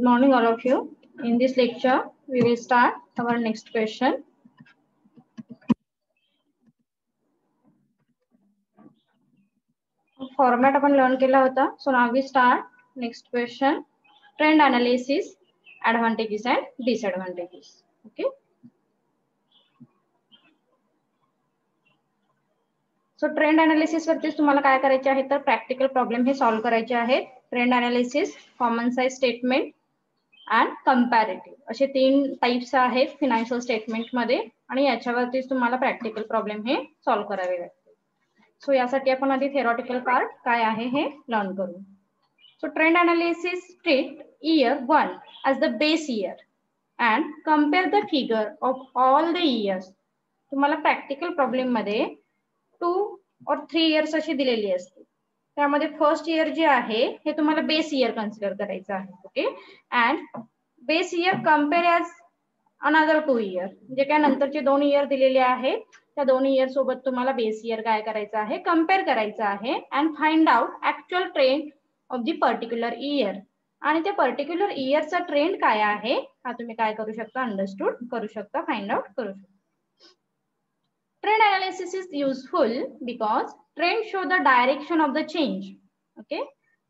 Good morning, all of you. In this lecture, we will start our next question. Format आपण learn केला होता. So now we start next question. Trend analysis, advantages and disadvantages. Okay. So trend analysis वरती तुम्हाला काय करायचे आहे तर practical problem हे सॉल्व्ह करायचे आहेत. Trend analysis, common size statement and comparative असे 3 टाइप्स आहेत फायनान्शियल स्टेटमेंट मध्ये आणि याच्यावरती तुम्हाला प्रॅक्टिकल प्रॉब्लेम हे सॉल्व्ह करावे लागतील. सो यासाठी आपण आधी थेरॉटिकल पार्ट काय आहे हे लर्न करू. So trend analysis treat year 1 as the base year and compare the figure of all the years. तुम्हाला प्रॅक्टिकल प्रॉब्लेम मध्ये 2 or 3 इयर्स अशी दिलेली असते. त्यामध्ये फर्स्ट इयर जे आहे हे तुम्हाला बेस इयर कन्सिडर करायचं आहे. Okay. And base year compare as another 2 year, जे काय नंतरचे 2 इयर दिलेले आहेत त्या 2 इयर सोबत तुम्हाला बेस इयर काय करायचं आहे कम्पेअर करायचं आहे and find out actual trend of the particular year. आणि त्या पर्टिक्युलर इयरचा ट्रेंड काय आहे हा तुम्ही काय करू शकता अंडरस्टूड करू शकता, फाइंड आउट करू शकता. Trend analysis is useful because trend show the direction of the change. Okay.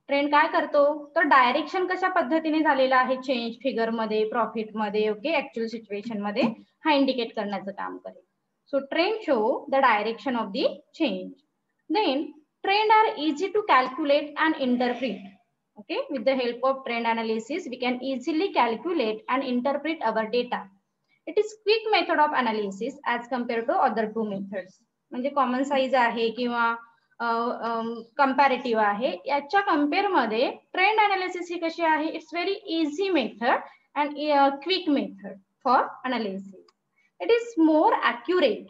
Trend काय करतो तर डायरेक्शन कशा पद्धतीने झालेला आहे चेंज फिगर मध्ये, प्रॉफिट मध्ये, ओके, ऍक्च्युअल सिच्युएशन मध्ये हा इंडिकेट करण्याचं काम करेल. So trend show the direction of the change. Then trend are easy to calculate and interpret. Okay. With the help of trend analysis we can easily calculate and interpret our data. It is quick method of analysis as compare to other 2 methods. म्हणजे common size आहे किंवा comparative आहे याच्या compare मध्ये trend analysis ही कशी आहे it's very easy method and quick method for analysis. It is more accurate.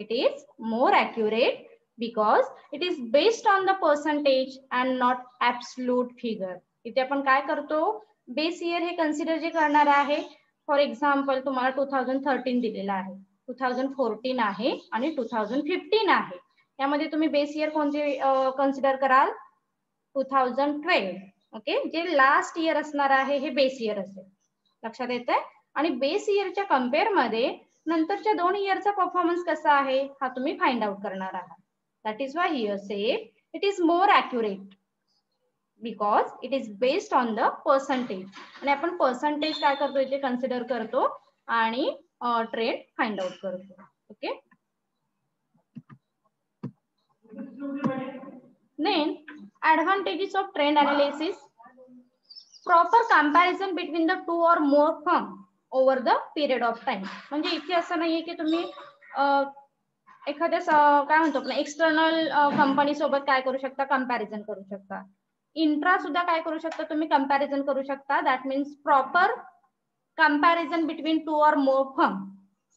It is more accurate because it is based on the percentage and not absolute figure. इथे आपण काय करतो base year हे consider जे करणार आहे. For example तुम्हाला 2013 दिलेला आहे, 2014 आहे आणि 2015 आहे. यामध्ये तुम्ही बेस इयर कोणते कन्सिडर कराल 2012. ओके. जे लास्ट इयर असणार आहे हे बेस इयर असेल. लक्षात येतंय. आणि बेस इयरच्या कम्पेअर मध्ये नंतरच्या 2 इयरचा परफॉर्मन्स कसा आहे हा तुम्ही फाइंड आउट करणार आहात. That is why here say it is more accurate because it is based on the percentage. आणि आपण पर्सेंटेज काय करतो इथे कन्सिडर करतो आणि ट्रेंड फाइंड आउट करतो. Okay. Then advantages of trend analysis. Proper comparison between the 2 or more firm over the period of time. म्हणजे इथे असं नाहीये की तुम्ही एखाद्या काय म्हणतो आपण एक्सटर्नल कंपनी सोबत काय करू शकता कंपॅरिझन करू शकता. इंट्रा सुद्धा काय करू शकता तुम्ही कंपॅरिझन करू शकता. That means proper comparison between 2 or more firm.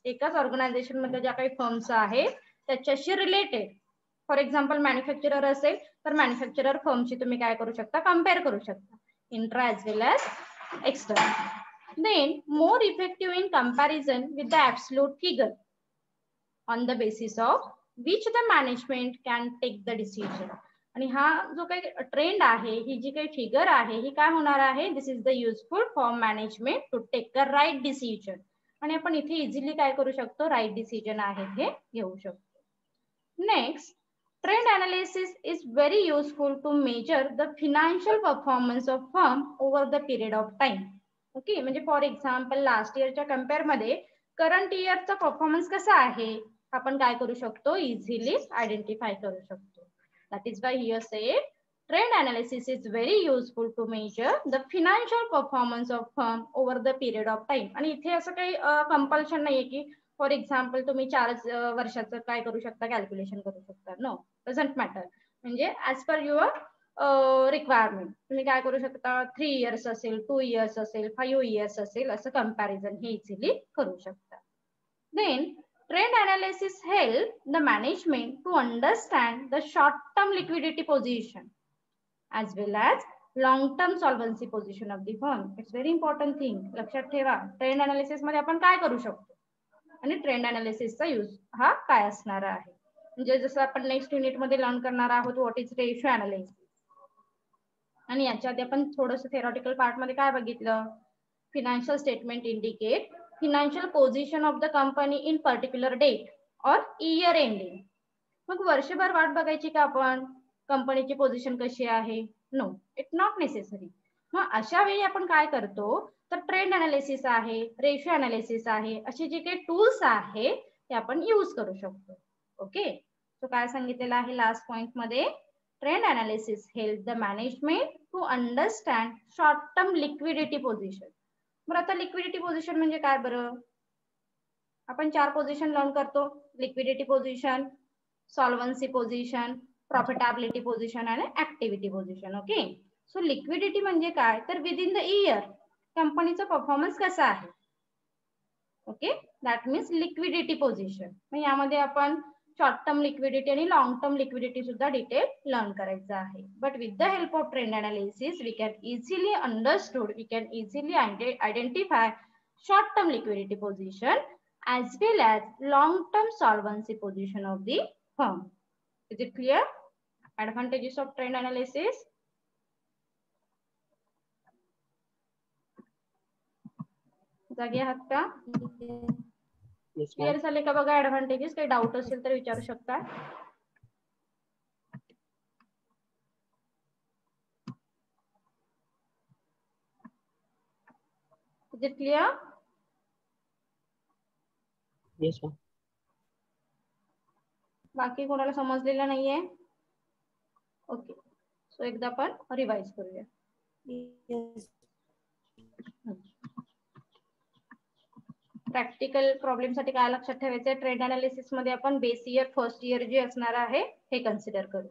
एकाच ऑर्गनायझेशन मध्ये ज्या काही फर्म्स आहेत त्याच्याशी रिलेटेड. फॉर एक्झाम्पल मॅन्युफॅक्चरर असेल तर मॅन्युफॅक्चरर फर्मशी तुम्ही काय करू शकता कम्पेअर करू शकता intra as well as external. Then more effective in comparison with the absolute figure on the basis of which the management can take the decision. आणि हा जो काही ट्रेंड आहे ही जी काही फिगर आहे ही काय होणार आहे this is the useful for management to take the right decision. आणि आपण इथे इझिली काय करू शकतो राईट डिसिजन आहे हे घेऊ शकतो. Next trend analysis is very useful to measure the financial performance of firm over the period of time. Okay. म्हणजे फॉर एक्झाम्पल लास्ट इयरच्या कम्पेअर मध्ये करंट इयरचा परफॉर्मन्स कसा आहे आपण काय करू शकतो इझिली आयडेंटिफाय करू शकतो. That is why here say trend analysis is very useful to measure the financial performance of firm over the period of time. आणि इथे असं काही कंपल्शन नाहीये की फॉर एक्झाम्पल तुम्ही 4 वर्षाचं काय करू शकता कॅल्क्युलेशन करू शकता. No, doesn't matter. म्हणजे ऍज पर युअर रिक्वायरमेंट तुम्ही काय करू शकता 3 इयर्स असेल, 2 इयर्स असेल, 5 इयर्स असेल असं कंपॅरिझन हे इझिली करू शकता. Then trend analysis help the management to understand the short-term liquidity position as well as long-term solvency position of the firm. It's very important thing. लक्षात ठेवा ट्रेंड अनालिसिस मध्ये आपण काय करू शकतो आणि ट्रेंड अनालिसिसचा यूज हा काय असणार आहे. म्हणजे जसं आपण नेक्स्ट युनिट मध्ये लर्न करणार आहोत व्हॉट इज रेशियो अनालिसिस. आणि याच्या आधी आपण थोडंसं थेरॉटिकल पार्ट मध्ये काय बघितलं, financial statement indicate financial position of the company in particular date or year ending. मग वर्षभर वाट बघायची का आपण कंपनीची पोझिशन कशी आहे? No, it not necessary. मग अशा वेळी आपण काय करतो तर ट्रेंड अनालिसिस आहे, रेशिओ अनालिसिस आहे, असे जे काही टूल्स आहे ते आपण यूज करू शकतो. ओके, तो काय सांगितलेला आहे लास्ट पॉइंट मध्ये, trend analysis help the management to understand short term liquidity position. बरं, आता लिक्विडिटी पोझिशन म्हणजे काय बरं? आपण 4 पोझिशन लर्न करतो, liquidity position, solvency position, profitability position आणि activity position. Okay, so liquidity म्हणजे काय तर विदिन द इयर कंपनीचा परफॉर्मन्स कसा आहे. Okay, that means liquidity position. मग यामध्ये आपण शॉर्ट टर्म लिक्विडिटी आणि लॉंग टर्म लिक्विडिटी सुद्धा डिटेल लर्न करायचं आहे. But with the help of trend analysis we can easily understood, we can easily identify short term liquidity position as well as long term solvency position of the firm. Is it clear? Advantages of trend analysis. जागे आहात का? Clear झाले का बघा advantages? काही doubt असेल तर विचारू शकता. Is it clear? Yes, ma'am. बाकी कोणाला समजलेलं नाहीये? ओके, सो एकदा आपण रिवाइज करूया. प्रॅक्टिकल प्रॉब्लेम साठी काय लक्षात ठेवायचं, ट्रेंड अनालिसिस मध्ये आपण बेस इयर, फर्स्ट इयर जे असणार आहे हे कन्सिडर करू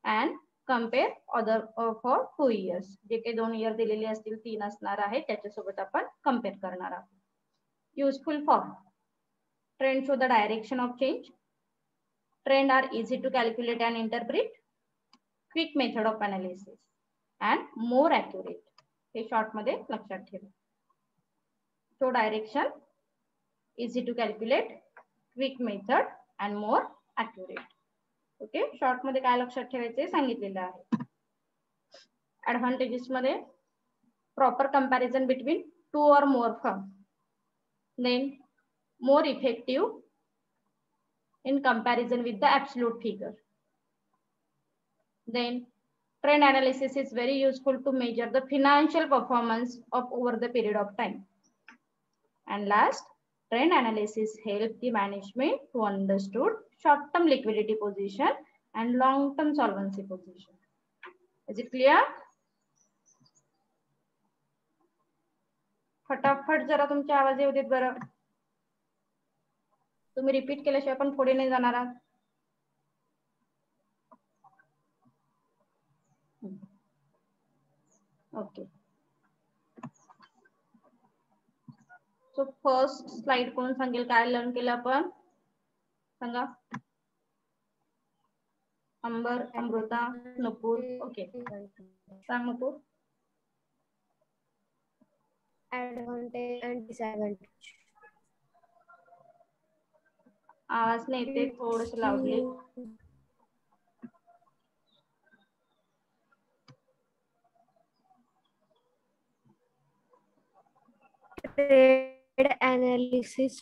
and compare other for 2 years. जे काही 2 इयर दिलेले असतील, 3 असणार आहे त्याच्यासोबत आपण कम्पेअर करणार आहोत. Useful for trend show the direction of change, trend are easy to calculate and interpret, quick method of analysis and more accurate. हे शॉर्ट मध्ये लक्षात ठेवा. Show direction, easy to calculate, quick method and more accurate. Okay, short मध्ये काय लक्षात ठेवायचे सांगितलेलं आहे. ऍडव्हान्टेजेस मध्ये proper comparison between 2 or more firm, then more effective in comparison with the absolute figure, then trend analysis is very useful to measure the financial performance of over the period of time, and last, trend analysis help the management to understood short-term liquidity position and long-term solvency position. Is it clear? फटाफट जरा तुमचे आवाज येऊ देत बरं. तुम्ही repeat केल्याशिवाय आपण पुढे नाही जाणार आहात. ओके, सो फर्स्ट स्लाइड कोण सांगेल काय लर्न केलं आपण? सांगा. अंबर, अमृता, नुपूर. ओके, सांग नुपूर. Advantage and disadvantage. आवाज नाही येते, थोडस लावली. Trade analysis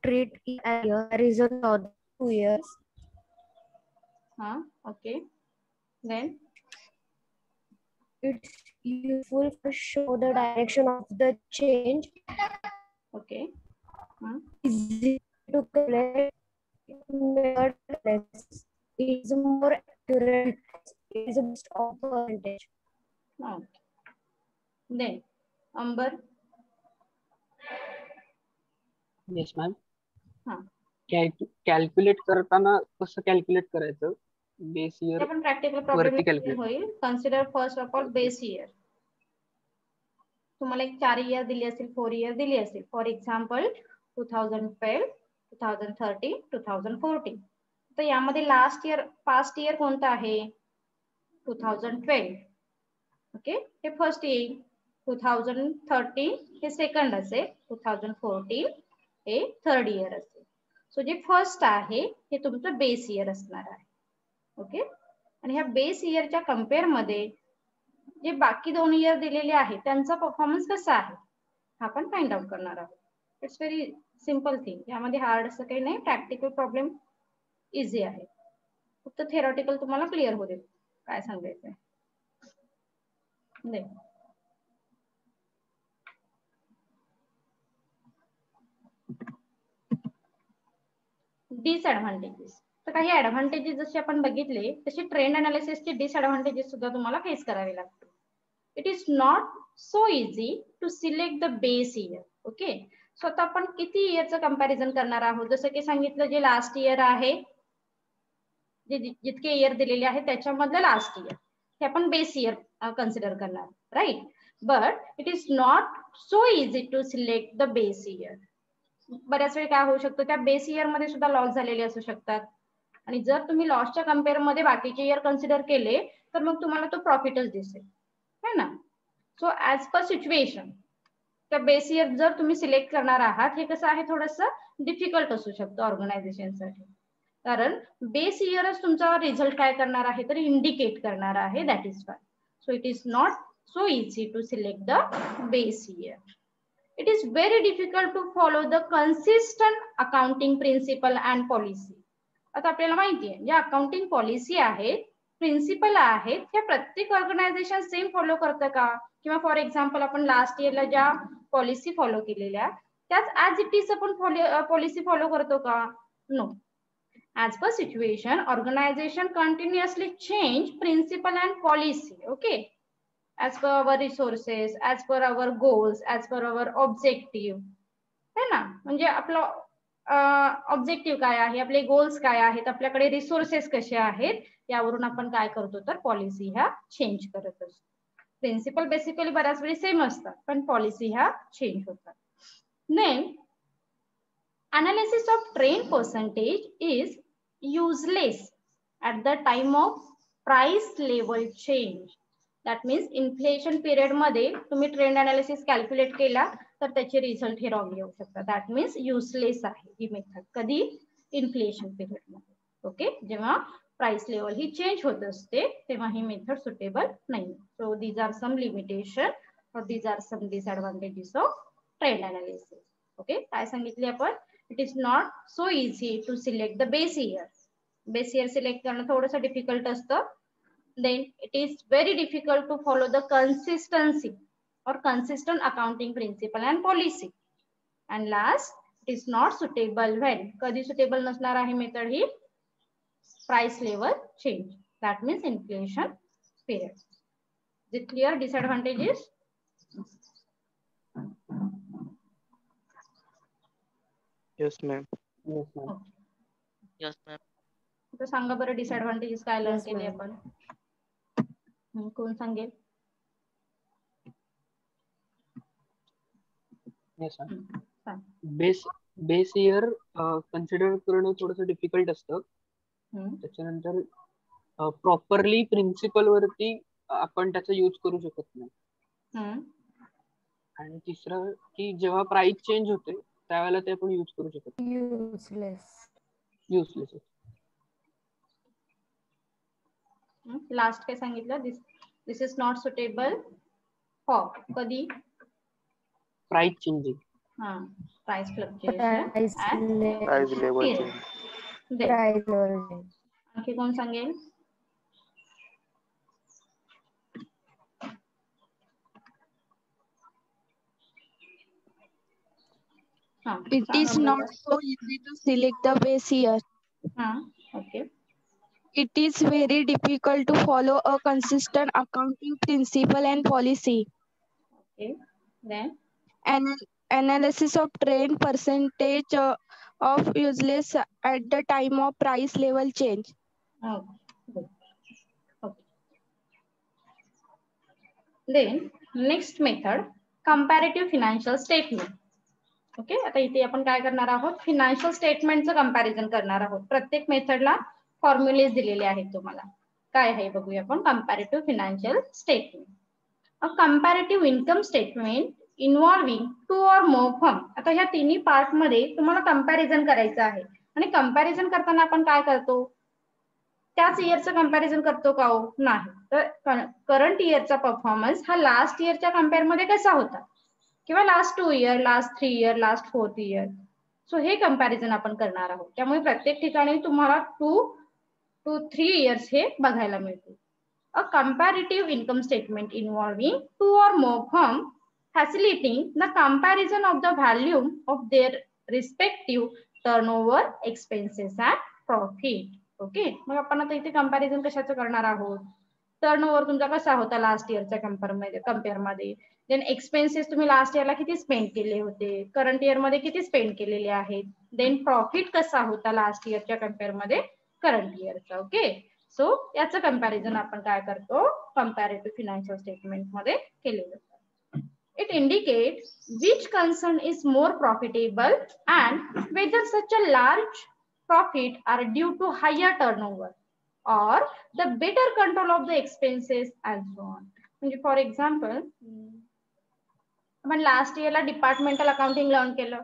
treat as a result of 2 years. Okay. Then It's useful to show the direction of the change. okay. Easy to calculate. Is more accurate. Is a best of percentage. Okay. Then Amber. Yes, ma'am. हाँ. Calculate करताना कसं calculate करायचं? Base year आपण practical problem होईल. Consider first of all base year. तुम्हाला एक 4 year दिली असेल, 4 इयर दिली असेल. For example 2012, 2013, 2014. तर यामध्ये लास्ट इयर, पास्ट इयर कोणतं आहे? 2012. ओके, हे फर्स्ट येईल. 2013 हे सेकंड असेल. 2014 हे थर्ड इयर असेल. सो जे फर्स्ट आहे हे तुमचं बेस इयर असणार आहे. ओके, आणि ह्या बेस इयरच्या कम्पेअर मध्ये जे बाकी 2 इयर दिलेले आहेत त्यांचा परफॉर्मन्स कसा आहे हा पण फाइंड आउट करणार आहोत. It's very simple thing. यामध्ये हार्ड असं काही नाही. प्रॅक्टिकल प्रॉब्लेम इझी आहे. फक्त थेरॉटिकल तुम्हाला क्लिअर होईल काय सांगायचंय. डिसएडव्हान्टेजेस. तर काही ऍडव्हान्टेजेस जसे आपण बघितले तसे ट्रेंड अनालिसिसचे डिसएडव्हान्टेजेस सुद्धा तुम्हाला फेस करावे लागतात. It is not so easy to select the base year. Okay. So आता आपण किती इयरचं कंपॅरिझन करणार आहोत. जसं की सांगितलं जे लास्ट इयर आहे, जे जितके इयर दिलेले आहे त्याच्यामधलं लास्ट इयर हे आपण बेस इयर कन्सिडर करणार, right. But it is not so easy to select the base year. बऱ्याच वेळ काय होऊ शकतं त्या बेस इयर मध्ये सुद्धा लॉस झालेले असू शकतात आणि जर तुम्ही लॉसच्या कम्पेअर मध्ये बाकीचे इयर कन्सिडर केले तर मग तुम्हाला तो प्रॉफिटच दिसेल, है ना. सो ऍज पर सिच्युएशन त्या बेस इयर जर तुम्ही सिलेक्ट करणार आहात हे कसं आहे थोडंसं डिफिकल्ट असू शकतं ऑर्गनायझेशनसाठी. कारण बेस इयरच तुमचा रिझल्ट काय करणार आहे तर इंडिकेट करणार आहे. That is why. So it is not so easy to select the base year. It is very difficult to follow the consistent accounting principle and policy. आता आपल्याला माहिती आहे ज्या अकाउंटिंग पॉलिसी आहेत, प्रिन्सिपल आहेत, त्या प्रत्येक ऑर्गनायझेशन सेम फॉलो करतं का? किंवा फॉर एक्झाम्पल आपण लास्ट इयरला ज्या पॉलिसी फॉलो केलेल्या त्याच ऍज इट इज आपण पॉलिसी फॉलो करतो का? No. As per situation, organization continuously change principle and policy. Okay. As per our resources, as per our goals, as per our objective, है ना. म्हणजे आपलं ऑब्जेक्टिव्ह काय आहे, आपले गोल्स काय आहेत, आपल्याकडे रिसोर्सेस कसे आहेत यावरून आपण काय करतो तर पॉलिसी ह्या चेंज करत असतो. प्रिन्सिपल बेसिकली बऱ्याच वेळी सेम असतात पण पॉलिसी ह्या चेंज होतात. Then analysis of trend percentage is useless at the time of price level change. That means inflation period मध्ये तुम्ही ट्रेंड अनालिसिस कॅल्क्युलेट केला तर त्याचे रिझल्ट हे रॉंग येऊ शकतात. दॅट मीन्स युजलेस आहे ही मेथड. कधी? इन्फ्लेशन पिरियड मध्ये. ओके. जेव्हा प्राइस लेवल ही चेंज होत असते तेव्हा ही मेथड सुटेबल नाही. So these are some limitation और these are some disadvantages of trend analysis. Okay. काय सांगितले आपण? It is not so easy to select the base year. Base year select करणं थोडंसं डिफिकल्ट असतं. Then it is very difficult to follow the consistency or consistent accounting principle and policy. And last, it is not suitable when कधी suitable नसणार आहे method he price level change. That means inflation period. Is it clear? Disadvantages? Yes, ma'am. Yes, ma'am. Yes, ma'am. तर सांगा बरं disadvantages काय learn Yes, केले ma'am. आपण. कोण सांगेल? Yes, ma'am. सांग. बेस इयर कन्सिडर करणं थोडंसं डिफिकल्ट असतं. त्याच्यानंतर प्रॉपरली प्रिन्सिपल वरती आपण त्याचा यूज करू शकत नाही. आणि तिसरं की जेव्हा प्राइस चेंज होते त्यावेळेला ते आपण यूज करू शकत नाही. युजलेस. लास्ट काय सांगितलं? This is not suitable for कधी? Price changing. हा. Price fluctuation Price Price level period. change. price level. आणखी कोण सांगेल? हा. It is सांगा not बरं. so easy to select the base year. हा. Okay. It is very difficult to follow a consistent accounting principle and policy. Okay. Then Analysis of trend percentage of useless at the time of price level change. Okay. Then next method comparative financial statement. Okay. आता इथे आपण काय करणार आहोत? Financial स्टेटमेंटचं comparison करणार आहोत. प्रत्येक मेथडला formulas दिलेले आहेत तुम्हाला. काय आहे बघूया आपण. Comparative financial statement. A comparative income statement involving 2 or more firm. आता ह्या तिन्ही पार्ट मध्ये तुम्हाला कंपॅरिझन करायचं आहे आणि कंपॅरिझन करताना आपण काय करतो? त्याच इयरचं कंपॅरिझन करतो का हो? नाही. तर करंट इयरचा परफॉर्मन्स हा लास्ट इयरच्या कम्पेअर मध्ये कसा होता, किंवा last 2 year, last 3 year, last 4th year. So हे कंपॅरिझन आपण करणार आहोत. त्यामुळे प्रत्येक ठिकाणी तुम्हाला 2 to 3 इयर्स हे बघायला मिळतील. A comparative income statement involving 2 or more firm facilitating the comparison of the volume of their respective turnover, expenses and profit. Okay, मग आपण आता इथे कंपॅरिझन कशाचं करणार आहोत? टर्नओव्हर तुमचा कसा होता लास्ट इयरच्या कम्पेअर मध्ये, देन एक्सपेन्सेस तुम्ही लास्ट इयरला किती स्पेंड केले होते, करंट इयर मध्ये किती स्पेंड केलेले आहेत, देन प्रॉफिट कसा होता लास्ट इयरच्या कम्पेअर मध्ये करंट इयरचा. ओके, सो याचं कंपॅरिझन आपण काय करतो, कंपॅरेटिव्ह फिनान्शियल स्टेटमेंट मध्ये केलेलं. It indicates which concern is more profitable and whether such a large profit are due to higher turnover or the better control of the expenses and so on. म्हणजे for example आपण last इयरला departmental accounting learn केलं,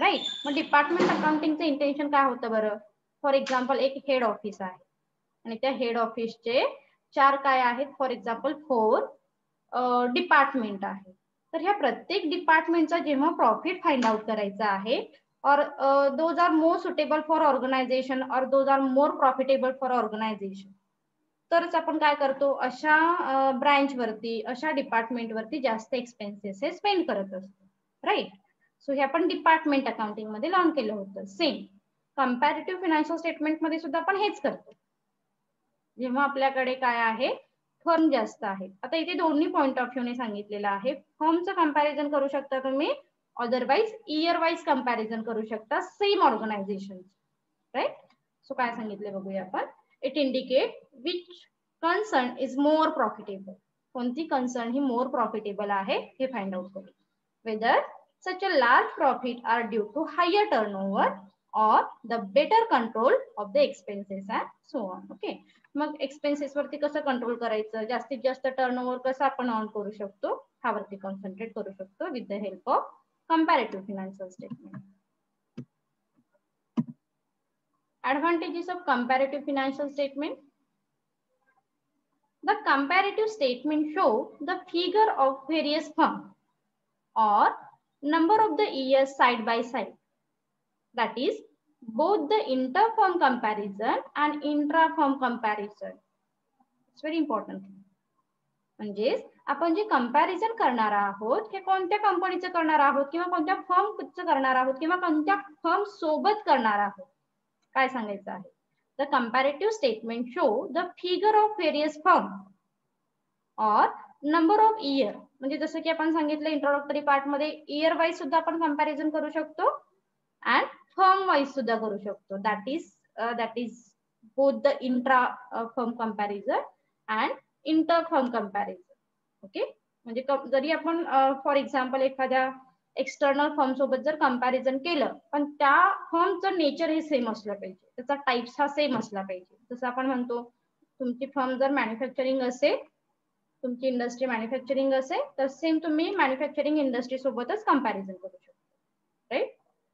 right. मग department अकाउंटिंगचं intention काय होतं बरं? For example एक head office आहे आणि त्या हेड ऑफिसचे 4 काय आहेत, फॉर एक्झाम्पल 4 डिपार्टमेंट आहे. तर ह्या प्रत्येक डिपार्टमेंटचा जेव्हा प्रॉफिट फाइंड आउट करायचा आहे, और those are more suitable for organisation और those are more profitable for organisation, तरच आपण काय करतो, अशा ब्रांच वरती, अशा डिपार्टमेंट वरती जास्त एक्सपेन्सेस हे स्पेंड करत असतो, राईट. सो हे आपण डिपार्टमेंट अकाउंटिंग मध्ये लर्न केलं होतं. सेम कंपॅरेटिव्ह फायनान्शियल स्टेटमेंट मध्ये सुद्धा आपण हेच करतो. जेव्हा आपल्याकडे काय आहे, फर्म जास्त आहे. आता इथे दोन्ही पॉइंट ऑफ व्ह्यूने सांगितलेलं आहे. फर्मचं कंपॅरिझन करू शकता तुम्ही, अदरवाइज इयर वाइज कंपॅरिझन करू शकता सेम ऑर्गनायझेशन, राईट. सो काय सांगितले बघूया आपण. It indicate which concern is more profitable, कोणती कन्सर्न ही मोर प्रॉफिटेबल आहे हे फाइंड आउट करू. Whether such a large profit are due to higher turnover or the better control of the expenses and so on. Okay, मग expenses वरती कसं control करायचं, जास्तीत जास्त टर्नओव्हर कसं आपण ऑन करू शकतो, ह्यावरती कॉन्सन्ट्रेट करू शकतो with the help of comparative financial statement. Advantages of comparative financial statement. The comparative statement show the figure of various firms or number of the years side by side, that is both the inter-firm comparison and intra-firm comparison. It's very important. म्हणजे आपण जे comparison करणार आहोत हे कोणत्या कंपनीचं करणार आहोत, किंवा कोणत्या फर्मचं करणार आहोत, किंवा कोणत्या फर्म सोबत करणार आहोत, काय सांगायचं आहे. The comparative statement show the figure of various firm और नंबर ऑफ इयर, म्हणजे जसं की आपण सांगितलं इंट्रोडक्टरी पार्ट मध्ये, इयर वाईज सुद्धा आपण कंपॅरिझन करू शकतो अँड फर्म वाईज सुद्धा करू शकतो. That is both the intra firm comparison and inter firm comparison. Okay, म्हणजे जरी आपण फॉर एक्झाम्पल एखाद्या एक्सटर्नल फर्म सोबत जर कंपॅरिझन केलं, पण त्या फर्मचं नेचर हे सेम असलं पाहिजे, त्याचा टाइप्स हा सेम असला पाहिजे. जसं आपण म्हणतो तुमची फर्म जर मॅन्युफॅक्चरिंग असेल, तुमची इंडस्ट्री मॅन्युफॅक्चरिंग असेल, तर सेम तुम्ही मॅन्युफॅक्चरिंग इंडस्ट्री सोबतच कंपॅरिझन करू शकता, राईट.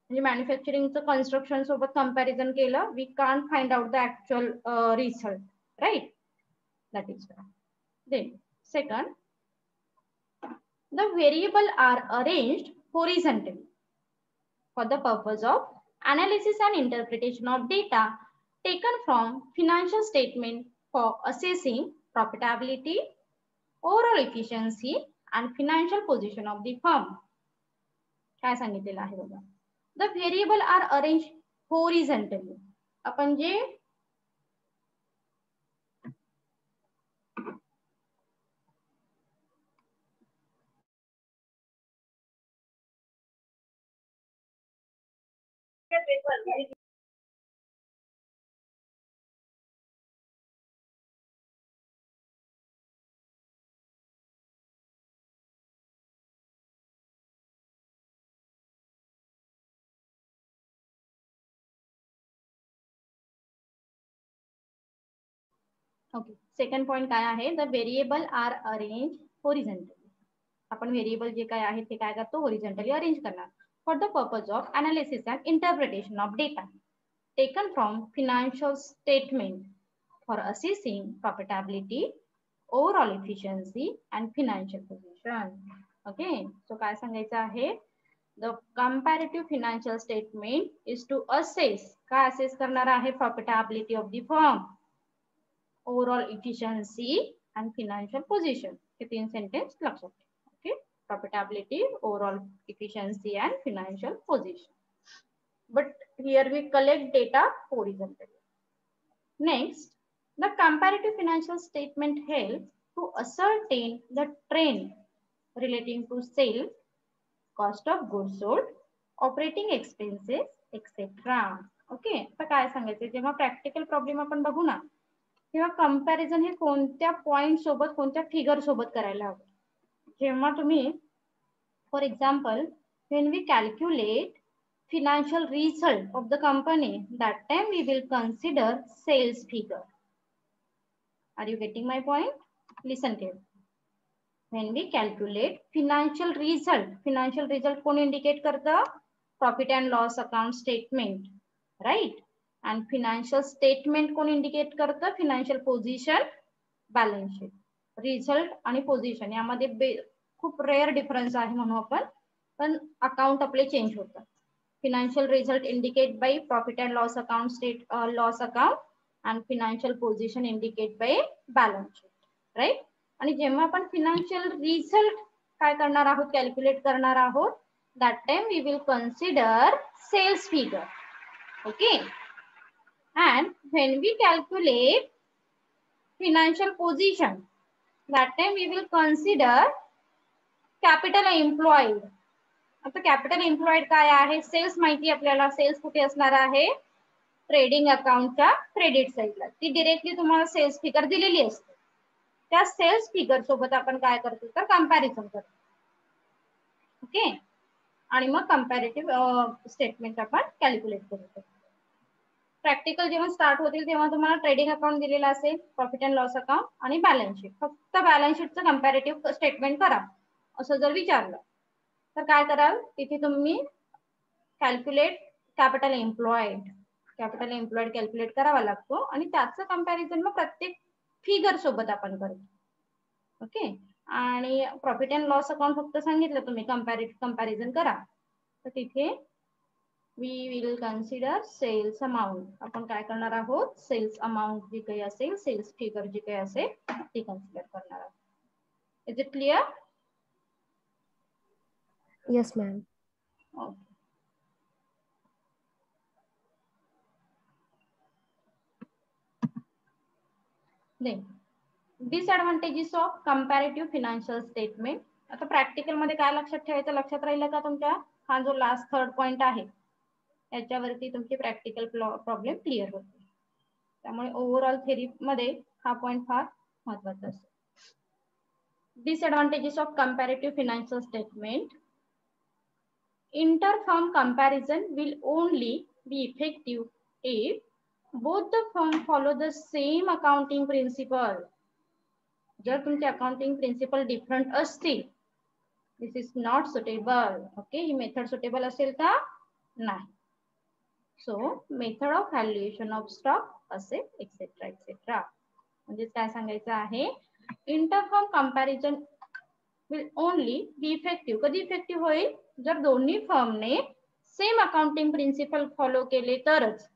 म्हणजे मॅन्युफॅक्चरिंगचं कन्स्ट्रक्शन सोबत कंपॅरिझन केलं, we can't find out the actual result, right. That is then second, the variable are arranged horizontally for the purpose of analysis and interpretation of data taken from financial statement for assessing profitability, overall efficiency and financial position of the firm. काय सांगितलेलं आहे बघा, the variable are arranged horizontally. आपण जे okay, second point काय आहे, the variable are arrange horizontally. आपण variable जे काय आहे ते काय करतो, हॉरिझॉन्टली अरेंज करणार for the purpose of analysis and interpretation of data taken from financial statement for assessing profitability, overall efficiency and financial position. Okay, so काय सांगायचं आहे, the comparative financial statement is to assess, काय assess करणार आहे, profitability of the firm, overall efficiency and financial position. हे 3 sentence लक्षात ठेवा. Okay, profitability, overall efficiency and financial position. But here we collect data horizontally. Next, the comparative financial statement helps to ascertain the trend relating to sales, cost of goods sold, operating expenses, etc. Okay, आता काय सांगायचं, जेव्हा practical problem आपण बघू ना, तेव्हा comparison हे कोणत्या पॉइंट सोबत, कोणत्या फिगर सोबत करायला हवं. जेव्हा तुम्ही, for example, when we calculate financial result of the company, that time we will consider sales figure. Are you getting my point? Listen carefully. When we calculate financial result कोण indicate करतं? Profit and loss account statement, right? And financial statement कोण indicate करतं? Financial position, balance sheet. Result आणि position यामध्ये खूप rare difference आहे म्हणून आपण, पण अकाउंट आपले चेंज होतात. Financial result indicate by profit and loss account loss account and financial position indicate by balance sheet, right? आणि जेव्हा आपण financial result काय करणार आहोत, कॅल्क्युलेट करणार आहोत, that time we will consider sales figure. Okay, and when we calculate financial position, that time we will consider capital employed. आता capital employed काय आहे, सेल्स माहिती आपल्याला, सेल्स कुठे असणार आहे, ट्रेडिंग अकाउंटच्या क्रेडिट साईडला. ती डायरेक्टली तुम्हाला सेल्स फिगर दिलेली असते. त्या सेल्स फिगर सोबत आपण काय करतो तर कंपॅरिझन करतो. ओके, आणि मग कंपॅरेटिव्ह स्टेटमेंट आपण कॅल्क्युलेट करतो. प्रॅक्टिकल जेव्हा स्टार्ट होतील तेव्हा तुम्हाला ट्रेडिंग अकाउंट दिलेला असेल, प्रॉफिट अँड लॉस अकाउंट आणि बॅलन्स शीट. फक्त बॅलन्स शीटचं कंपॅरेटिव्ह स्टेटमेंट करा असं जर विचारलं तर काय कराल, तिथे तुम्ही कॅल्क्युलेट कॅपिटल एम्प्लॉयड कॅल्क्युलेट करावा लागतो आणि त्याचं कंपॅरिझन मग प्रत्येक फिगर सोबत आपण करतो. ओके, आणि प्रॉफिट अँड लॉस अकाउंट फक्त सांगितलं तुम्ही कंपॅरिझन करा, तर तिथे we will consider sales amount. आपण काय करणार आहोत, सेल्स अमाऊंट जी काही असेल, सेल्स फिगर जी काही असेल ती कन्सिडर करणार आहोत. Is it clear? Yes, ma'am. Okay. Then disadvantages of comparative financial statement. आता प्रॅक्टिकल मध्ये काय लक्षात ठेवायचं, लक्षात राहिलं का तुमच्या? हा जो लास्ट थर्ड पॉइंट आहे याच्यावरती तुमची प्रॅक्टिकल प्रॉब्लेम क्लिअर होते. त्यामुळे ओव्हरऑल थेरी मध्ये हा पॉइंट फार महत्त्वाचा असतो. Disadvantages of comparative financial statement. Inter-firm comparison will only be effective if both the firm follow the same accounting principle. जर तुमचे accounting principle different असतील, this is not suitable. Okay, he method suitable असेल का? नाही. So method of valuation of stock असेल, etc etc. म्हणजे काय सांगायचं आहे, interfirm comparison will only be effective. कधी इफेक्टिव्ह होईल, जर दोन्ही फर्मने सेम अकाउंटिंग प्रिन्सिपल फॉलो केले तरच,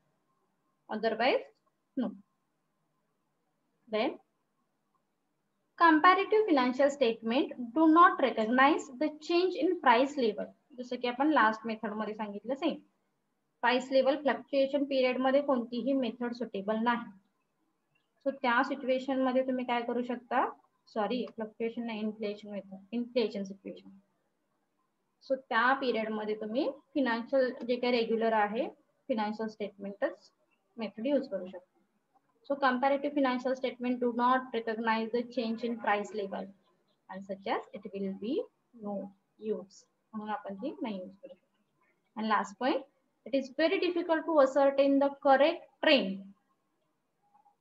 otherwise no. Then comparative financial statement do not recognise the change in price level. जसं की आपण लास्ट मेथड मध्ये सांगितलं same, price level fluctuation period मध्ये कोणतीही मेथड सुटेबल नाही. सो त्या सिच्युएशन मध्ये तुम्ही काय करू शकता, सॉरी फ्लक्च्युएशन नाही, इन्फ्लेशन सिच्युएशन. सो त्या पिरियड मध्ये तुम्ही फिनान्शियल जे काही रेग्युलर आहे फिनान्शियल स्टेटमेंटच मेथड यूज करू शकता. So comparative financial statement do not recognise the change in price level and such as it will be no use, म्हणून आपण ती नाही यूज करू शकतो. And last point, it is very difficult to ascertain the correct trend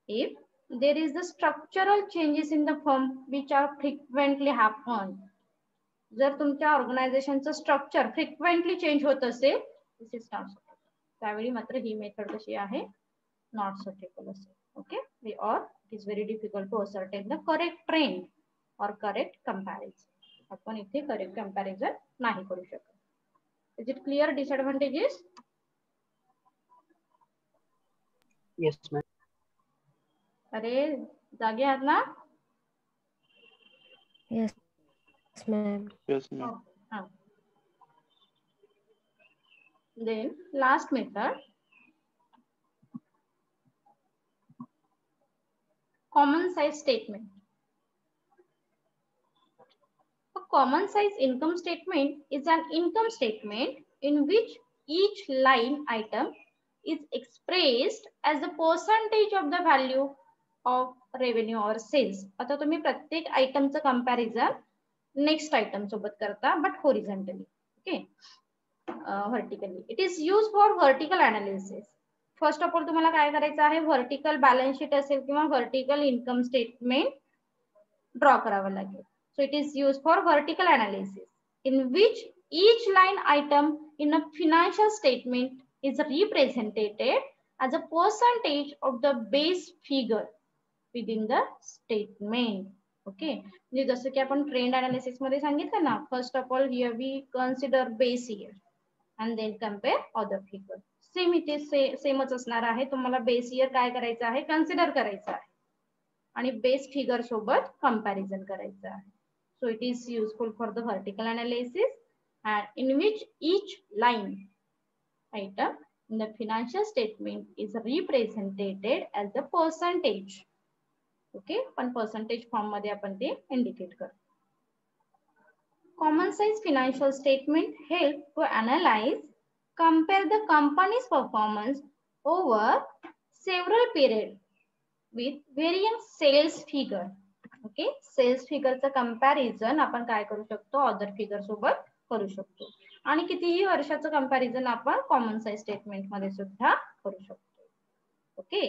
if there is the structural changes in the firm which are frequently happen. जर तुमच्या ऑर्गनायझेशनचं structure frequently change होत असेल, दिस इज नॉट सुटेबल. त्यावेळी मात्र ही method कशी आहे, not suitable असेल. Okay, or it is very difficult to ascertain the correct trend or correct comparison. आपण इथे करेक्ट कंपॅरिझन नाही करू शकत. Is it clear disadvantages? Yes ma'am. अरे जागे आहात ना? Yes, ma'am. Yes, ma'am. Then last method, common size statement. A common size income statement is an income statement in which each line item is expressed as a percentage of the value of revenue or sales. आता तुम्ही प्रत्येक आयटमचं comparison next item सोबत करता but horizontally. Okay, vertically. It is use for vertical analysis. First of all तुम्हाला काय करायचं आहे, vertical balance sheet असेल किंवा व्हर्टिकल इन्कम स्टेटमेंट ड्रॉ करावं लागेल. So it is used for vertical analysis in which each line item in a financial statement is represented as a percentage of the base figure within the statement. Okay, म्हणजे जसं की आपण trend analysis मध्ये सांगितलं ना, first of all here we consider base year and then compare other figure. Same इथे सेमच असणार आहे. तुम्हाला बेस इयर काय करायचं आहे, कन्सिडर करायचं आहे आणि बेस फिगर सोबत कंपॅरिझन करायचं आहे. So it is useful for the vertical analysis and in which each line item in the financial statement is represented as a percentage. Okay, पण percentage form मध्ये आपण ते indicate करतो. Common size financial statement help to analyze, compare the company's performance over several periods with varying sales figure. Okay, sales फिगरचं comparison आपण काय करू शकतो, अदर फिगर सोबत करू शकतो. आणि कितीही वर्षाचं कंपॅरिझन आपण कॉमन साइज स्टेटमेंट मध्ये सुद्धा करू शकतो. Okay,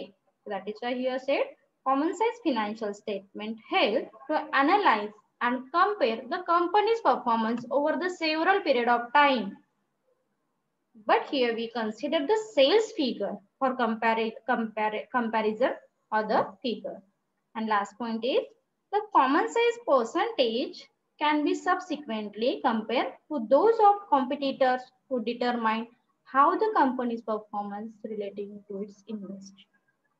that is why here said common size financial statement help to analyse and compare the company's performance over the several period of time. But here we consider the sales figure for comparison other figure. And last point is the common size percentage can be subsequently compared to those of competitors to determine how the company's performance relating to its industry.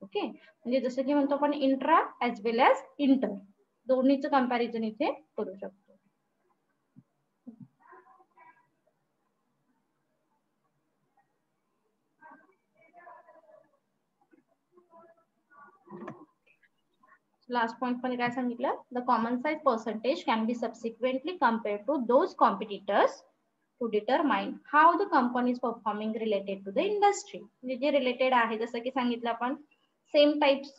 ओके, म्हणजे जसं की म्हणतो आपण intra as well as inter दोन्हीचं comparison इथे करू शकतो. लास्ट पॉइंट मध्ये काय सांगितलं, the common size percentage can be subsequently compared to those competitors to determine how the company is performing related to the industry. म्हणजे जे रिलेटेड आहे, जसं की सांगितलं आपण सेम टाइप्स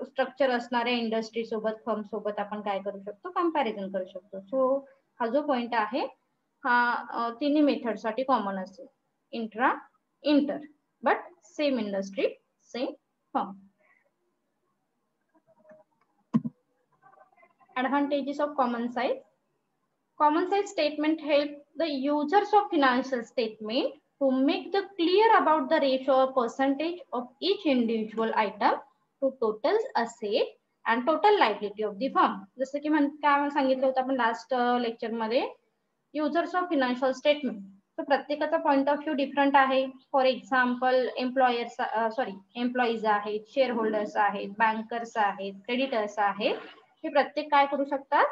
स्ट्रक्चर असणाऱ्या इंडस्ट्री सोबत फर्म सोबत आपण काय करू शकतो, कंपॅरिझन करू शकतो. सो हा जो पॉइंट आहे हा तिन्ही मेथड साठी कॉमन असेल, intra inter but same industry same firm. Advantages of common size. Common size statement help the users of financial statement to make the clear about the ratio or percentage of each individual item to total asset and total liability of the firm. जसं की काय सांगितलं होतं आपण last lecture मध्ये, users of financial statement. तर प्रत्येकाचा point of view different आहे. फॉर एक्झाम्पल एम्प्लॉईज आहेत, शेअर होल्डर्स आहेत, बँकर्स आहेत, क्रेडिटर्स आहेत. हे प्रत्येक काय करू शकतात,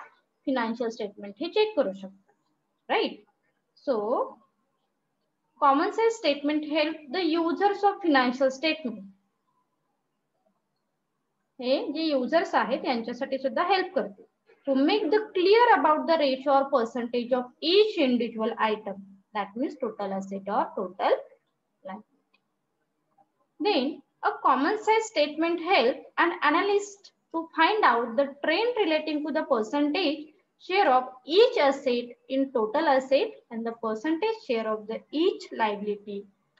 फिनान्शियल स्टेटमेंट हे चेक करू शकतात, right. So common size statement help the users of financial statement. हे जे युजर्स आहेत त्यांच्यासाठी सुद्धा हेल्प करते to make the clear about the ratio और percentage of each individual item, that means total asset और total liability. Then a common size statement help an analyst to find out the trend relating to the percentage share of each asset in total asset and the percentage share of the each liability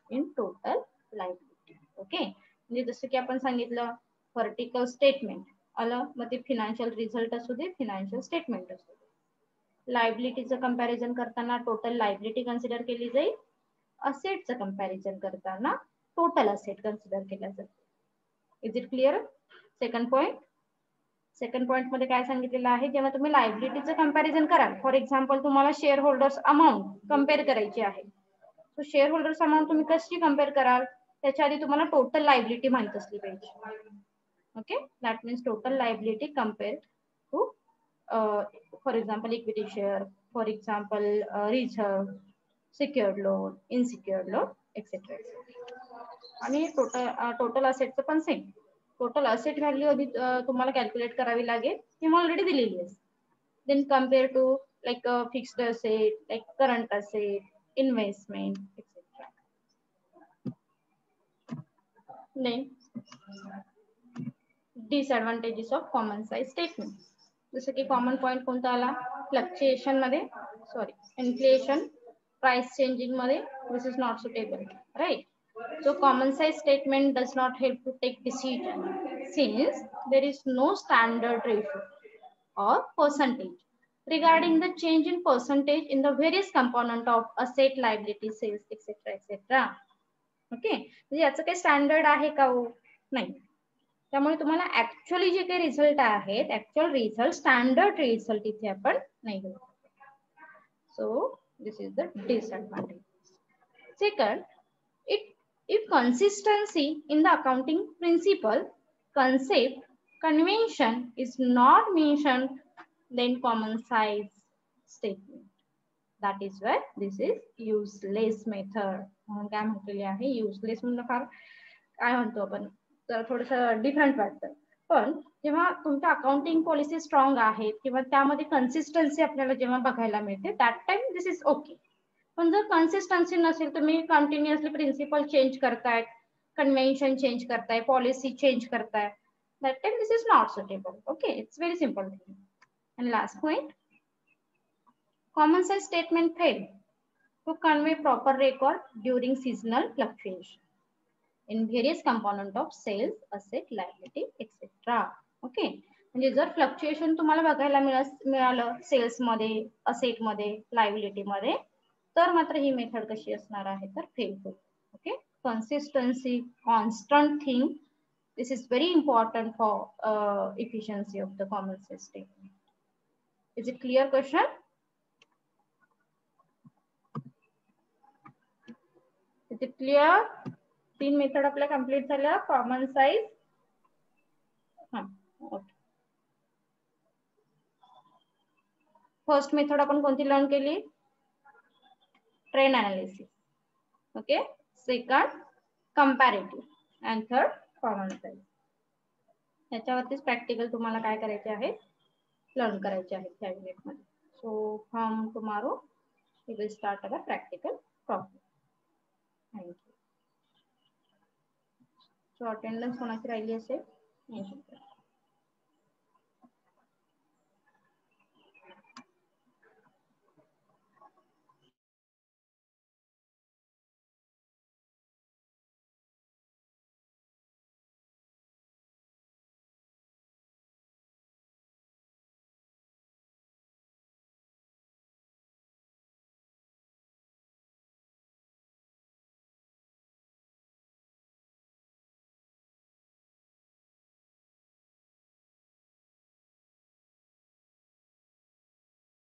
in total liability. Okay, म्हणजे जसं की आपण सांगितलं vertical statement आलं, मग ते financial result असू दे, financial statement असू दे. लायबिलिटीचं कंपॅरिझन करताना टोटल लायबिलिटी कन्सिडर केली जाईल, असेटचं कंपॅरिझन करताना टोटल असेट कन्सिडर केला जाईल. Is it clear? Second point मध्ये काय सांगितलेलं आहे, जेव्हा तुम्ही लायबिलिटीचं कंपॅरिझन कराल, फॉर एक्झाम्पल तुम्हाला शेअर होल्डर्स अमाऊंट कम्पेअर करायची आहे, सो शेअर होल्डर्स अमाऊंट तुम्ही कशी कम्पेअर कराल, त्याच्या आधी तुम्हाला टोटल लायबिलिटी माहित असली पाहिजे. Okay, that means total liability compare to for example equity share, for example reserve, secured loan, unsecured loan etcetera. आणि टोटल असेटचं पण सेम. टोटल असेट व्हॅल्यू आधी तुम्हाला कॅल्क्युलेट करावी लागेल, ती ऑलरेडी दिलेली आहे. Then compare to like fixed asset, like current asset, investment etcetera. Then disadvantages of common size statement. जसं की कॉमन पॉईंट कोणता आला, फ्लक्च्युएशन मध्ये, सॉरी इन्फ्लेशन, प्राइस चेंजिंग मध्ये, this is not suitable, right? So common size statement does not help to take decision since there is no standard ratio or percentage regarding the change in percentage in the various component of asset, liability, sales, etc. etc. Okay, म्हणजे याचं काही standard आहे का हो? नाही. त्यामुळे तुम्हाला actually जे काही रिझल्ट आहेत, ऍक्च्युअल रिझल्ट, स्टँडर्ड रिझल्ट इथे आपण नाही घेऊ. So this is the disadvantage. Second, if consistency in the accounting principle, concept, convention is not mentioned, then common size statement. That is why this is useless method. काय म्हटलेले आहे, useless म्हणजे फार काय म्हणतो आपण, तर थोडंसं डिफरंट वाटतं. पण जेव्हा तुमच्या अकाउंटिंग पॉलिसी स्ट्रॉंग आहेत किंवा त्यामध्ये कन्सिस्टन्सी आपल्याला जेव्हा बघायला मिळते, that time this is okay. पण जर कन्सिस्टन्सी नसेल, तुम्ही कंटिन्युअसली प्रिन्सिपल चेंज करताय, कन्व्हेन्शन चेंज करताय, पॉलिसी चेंज करताय, that time this is not suitable. Okay, it's very simple thing. And last point, common size statement fail to convey proper record during seasonal fluctuation in various component of sales, asset, liability etcetera. Okay, म्हणजे जर fluctuation तुम्हाला बघायला मिळालं cells मध्ये, asset मध्ये, liability मध्ये, तर मात्र ही मेथड कशी असणार आहे, तर फेल होईल. Okay, consistency, constant thing, this is very important for efficiency of the common size statement. Is it clear question? Is it clear? 3 method आपल्या कंप्लीट झाल्या. Common size, okay. First method आपण कोणती learn केली? Trend analysis. Okay, second comparative and third common size. याच्यावरतीच practical तुम्हाला काय करायचे आहे, लर्न करायचे आहे त्या युनिटमध्ये. So from tomorrow we will start our practical problem. Thank you. So attendance कोणाची राहिली असेल?